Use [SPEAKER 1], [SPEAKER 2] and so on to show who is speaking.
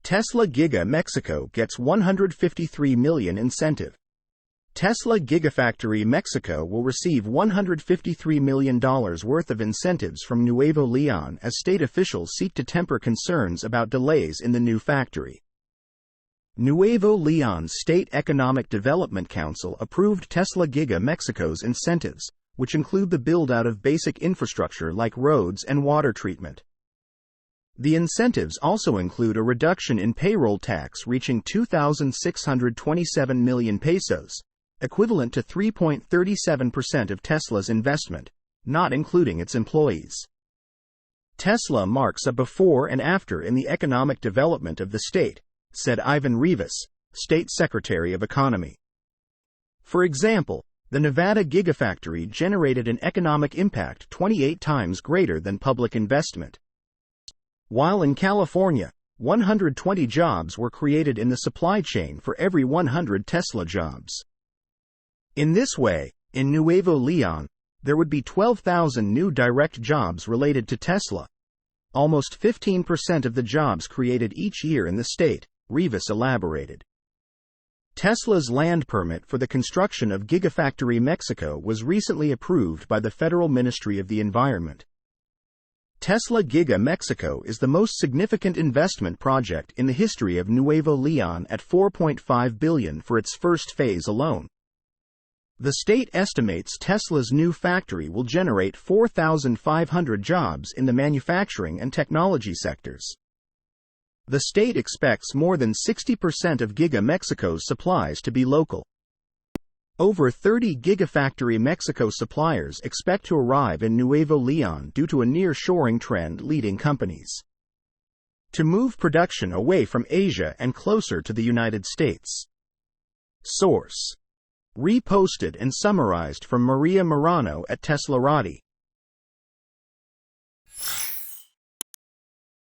[SPEAKER 1] Tesla Giga Mexico gets $153 million incentive. Tesla Gigafactory Mexico will receive $153 million worth of incentives from Nuevo Leon as state officials seek to temper concerns about delays in the new factory. Nuevo Leon's State Economic Development Council approved Tesla Giga Mexico's incentives, which include the build-out of basic infrastructure like roads and water treatment. The incentives also include a reduction in payroll tax reaching 2,627 million pesos, equivalent to 3.37% of Tesla's investment, not including its employees. Tesla marks a before and after in the economic development of the state, said Ivan Rivas, State Secretary of Economy. For example, the Nevada Gigafactory generated an economic impact 28 times greater than public investment. While in California, 120 jobs were created in the supply chain for every 100 Tesla jobs. In this way, in Nuevo Leon, there would be 12,000 new direct jobs related to Tesla, almost 15% of the jobs created each year in the state, Rivas elaborated. Tesla's land permit for the construction of Gigafactory Mexico was recently approved by the Federal Ministry of the Environment. Tesla Giga Mexico is the most significant investment project in the history of Nuevo Leon at $4.5 billion for its first phase alone. The state estimates Tesla's new factory will generate 4,500 jobs in the manufacturing and technology sectors. The state expects more than 60% of Giga Mexico's supplies to be local. Over 30 Gigafactory Mexico suppliers expect to arrive in Nuevo Leon due to a near-shoring trend leading companies to move production away from Asia and closer to the United States. Source: reposted and summarized from Maria Morano at Teslarati.